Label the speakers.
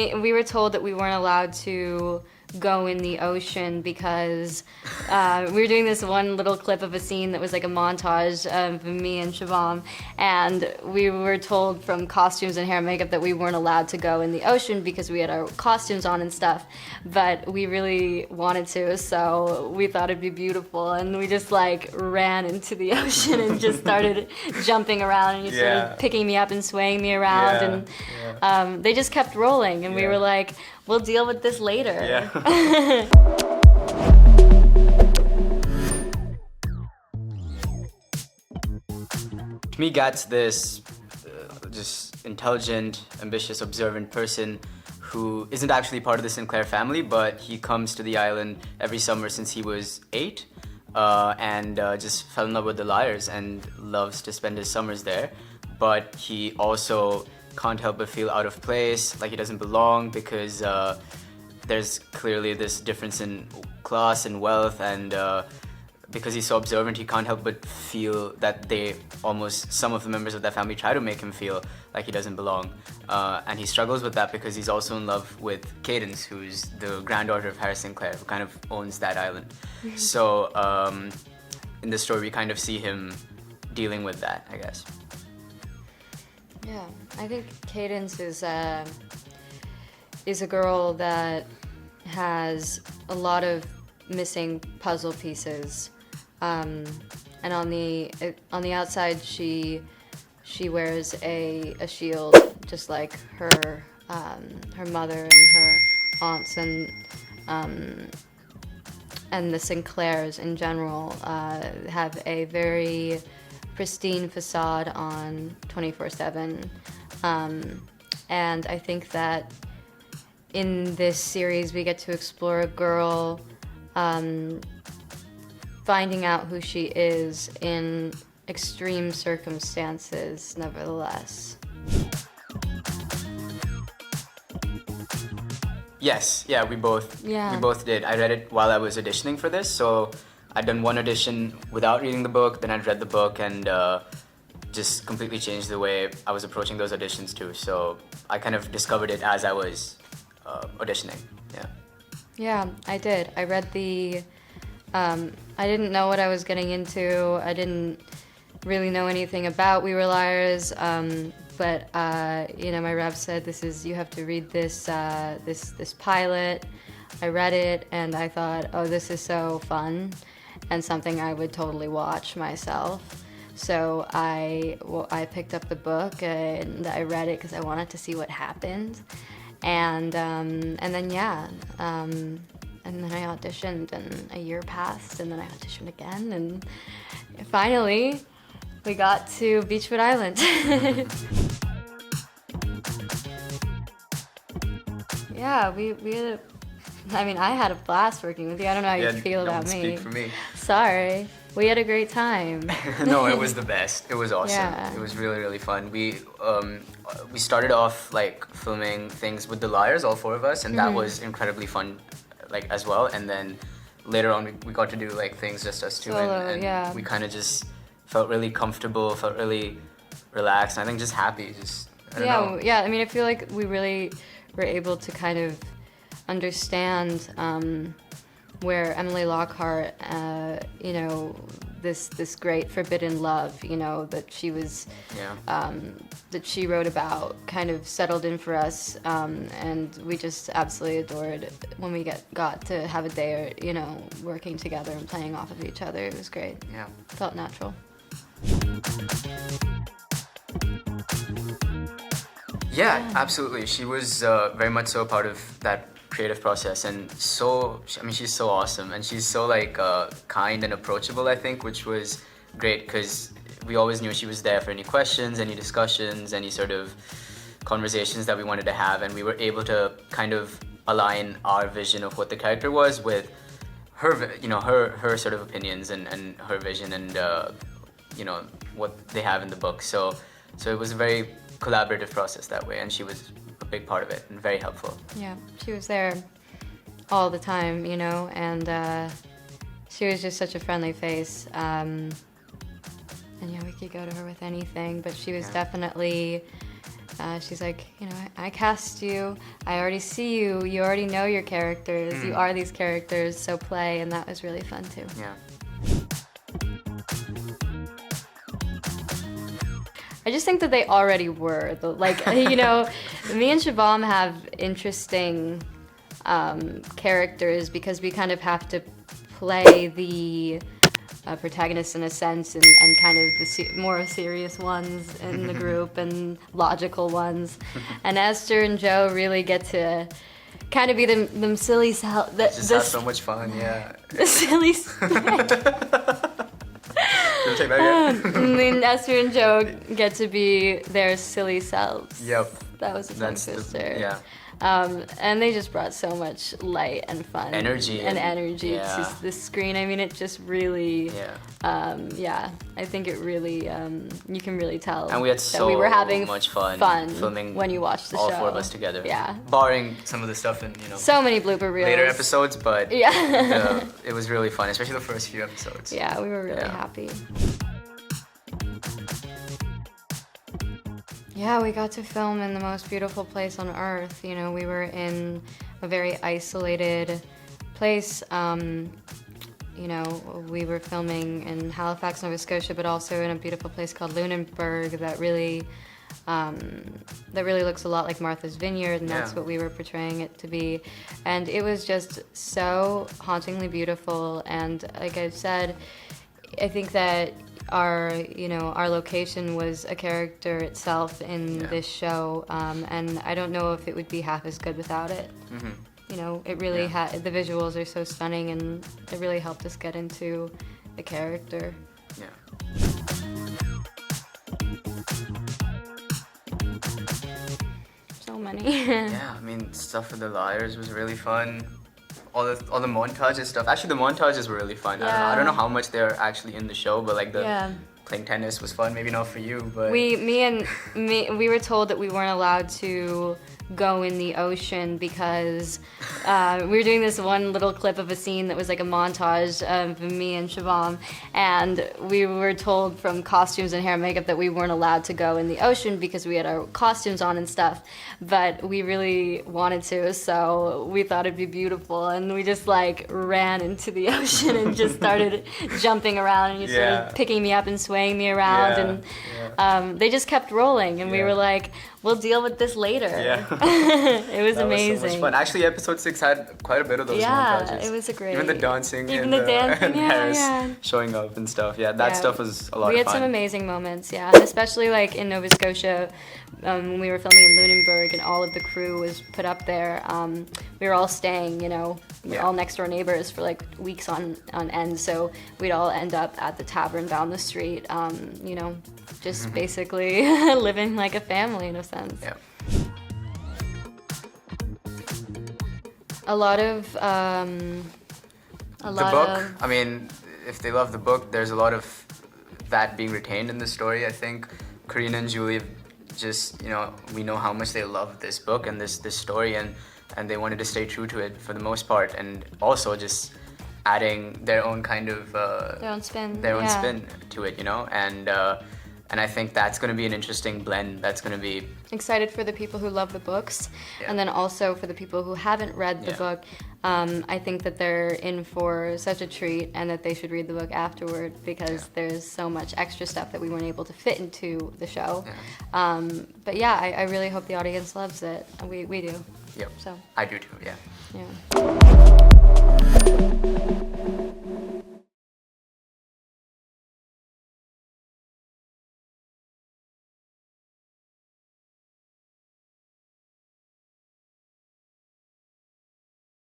Speaker 1: We were told that we weren't allowed to go in the ocean because we were doing this one little clip of a scene that was like a montage of me and Shubham, and we were told from costumes and hair and makeup that we weren't allowed to go in the ocean because we had our costumes on and stuff, but we really wanted to, so we thought it'd be beautiful, and we just like ran into the ocean and just started jumping around, and you started picking me up and swaying me around, and they just kept rolling, and we were like, we'll deal with this later.
Speaker 2: Yeah. To me, Gat's this just intelligent, ambitious, observant person who isn't actually part of the Sinclair family, but he comes to the island every summer since he was 8 and just fell in love with the Lyres and loves to spend his summers there. But he also can't help but feel out of place, like he doesn't belong, because there's clearly this difference in class and wealth, and because he's so observant, he can't help but feel that some of the members of that family try to make him feel like he doesn't belong. And he struggles with that because he's also in love with Cadence, who's the granddaughter of Harris Sinclair, who kind of owns that island. So in the story, we kind of see him dealing with that, I guess.
Speaker 1: Yeah, I think Cadence is a girl that has a lot of missing puzzle pieces, and on the outside she wears a shield, just like her mother and her aunts and the Sinclairs in general have a very pristine facade on 24/7, and I think that in this series we get to explore a girl finding out who she is in extreme circumstances, nevertheless.
Speaker 2: Yes, yeah, we both did. I read it while I was auditioning for this, so I'd done one audition without reading the book, then I'd read the book, and just completely changed the way I was approaching those auditions too. So I kind of discovered it as I was auditioning.
Speaker 1: Yeah, I did. I read I didn't know what I was getting into. I didn't really know anything about We Were Liars, but my rep said, you have to read this pilot. I read it and I thought, oh, this is so fun and something I would totally watch myself. So I picked up the book and I read it because I wanted to see what happened. And then I auditioned, and a year passed, and then I auditioned again, and finally we got to Beachwood Island. Yeah, I had a blast working with you. I don't know how you feel about me.
Speaker 2: Speak for me.
Speaker 1: Sorry. We had a great time.
Speaker 2: No, it was the best. It was awesome.
Speaker 1: Yeah.
Speaker 2: It was really, really fun. We started off like filming things with the Lyres, all 4 of us, and that was incredibly fun, like as well. And then later on, we got to do like things just us two, and we kind of just felt really comfortable, felt really relaxed, and I think just happy. I don't know.
Speaker 1: Yeah. I mean, I feel like we really were able to kind of understand where Emily Lockhart, this great forbidden love, that she was, that she wrote about, kind of settled in for us, and we just absolutely adored when we got to have a day, working together and playing off of each other. It was great.
Speaker 2: Yeah.
Speaker 1: Felt natural.
Speaker 2: Yeah, absolutely. She was very much so a part of that creative process, and she's so awesome, and she's so kind and approachable, I think, which was great because we always knew she was there for any questions, any discussions, any sort of conversations that we wanted to have, and we were able to kind of align our vision of what the character was with her sort of opinions and her vision and what they have in the book. So it was a very collaborative process that way, and she was a big part of it and very helpful.
Speaker 1: Yeah, she was there all the time, and she was just such a friendly face. And we could go to her with anything, but she was definitely she's like, I cast you, I already see you, you already know your characters, you are these characters, so play, and that was really fun too.
Speaker 2: Yeah.
Speaker 1: I just think that they already were. Me and Shubham have interesting characters because we kind of have to play the protagonists in a sense, and kind of the more serious ones in the group and logical ones. And Esther and Joe really get to kind of be them silly self.
Speaker 2: Just have so much fun, yeah.
Speaker 1: The silly.
Speaker 2: Take that again?
Speaker 1: I mean, Esther and Joe get to be their silly selves.
Speaker 2: Yep.
Speaker 1: That was a tongue twister.
Speaker 2: Yeah.
Speaker 1: And they just brought so much light and fun.
Speaker 2: Energy.
Speaker 1: To the screen. I mean, it just really,
Speaker 2: yeah.
Speaker 1: I think it really, you can really tell
Speaker 2: and we had
Speaker 1: that we were having
Speaker 2: much fun filming
Speaker 1: when you watched the show.
Speaker 2: All four of us together.
Speaker 1: Yeah.
Speaker 2: Barring some of the stuff in,
Speaker 1: so many blooper reels.
Speaker 2: later episodes, but
Speaker 1: yeah.
Speaker 2: It was really fun, especially the first few episodes.
Speaker 1: Yeah, we were really happy. Yeah, we got to film in the most beautiful place on earth. We were in a very isolated place. We were filming in Halifax, Nova Scotia, but also in a beautiful place called Lunenburg that really looks a lot like Martha's Vineyard, and that's what we were portraying it to be. And it was just so hauntingly beautiful. And like I've said, I think that our location was a character itself in this show, and I don't know if it would be half as good without it. It really the visuals are so stunning, and it really helped us get into the character.
Speaker 2: Yeah.
Speaker 1: So many.
Speaker 2: Yeah, I mean, stuff with the liars was really fun. All the montages stuff. Actually, the montages were really fun. I don't know how much they're actually in the show, but like playing tennis was fun. Maybe not for you, but
Speaker 1: we were told that we weren't allowed to go in the ocean because we were doing this one little clip of a scene that was like a montage of me and Shubham, and we were told from costumes and hair and makeup that we weren't allowed to go in the ocean because we had our costumes on and stuff, but we really wanted to, so we thought it'd be beautiful, and we just like ran into the ocean and just started jumping around, and you started picking me up and swaying me around, and they just kept rolling, and we were like, we'll deal with this later.
Speaker 2: Yeah.
Speaker 1: It was amazing.
Speaker 2: Was so much fun. Actually, episode 6 had quite a bit of those montages.
Speaker 1: Yeah, it was a great.
Speaker 2: Even the dancing
Speaker 1: and
Speaker 2: Harris showing up and stuff. Yeah, that stuff was a lot of fun.
Speaker 1: We had some amazing moments, and especially like in Nova Scotia, when we were filming in Lunenburg and all of the crew was put up there. We were all staying, we're all next door neighbors for like weeks on end, so we'd all end up at the tavern down the street, just basically living like a family in a sense.
Speaker 2: Yeah.
Speaker 1: A lot of
Speaker 2: the book. I mean, if they love the book, there's a lot of that being retained in the story. I think Karina and Julie just, we know how much they love this book and this story, and they wanted to stay true to it for the most part, and also just adding their own kind of
Speaker 1: their own spin
Speaker 2: to it, and I think that's going to be an interesting blend. That's going to be
Speaker 1: excited for the people who love the books, and then also for the people who haven't read the book. I think that they're in for such a treat, and that they should read the book afterward, because there's so much extra stuff that we weren't able to fit into the show. But yeah, I really hope the audience loves it. We do.
Speaker 2: Yep.
Speaker 1: So
Speaker 2: I do too. Yeah.
Speaker 1: Yeah.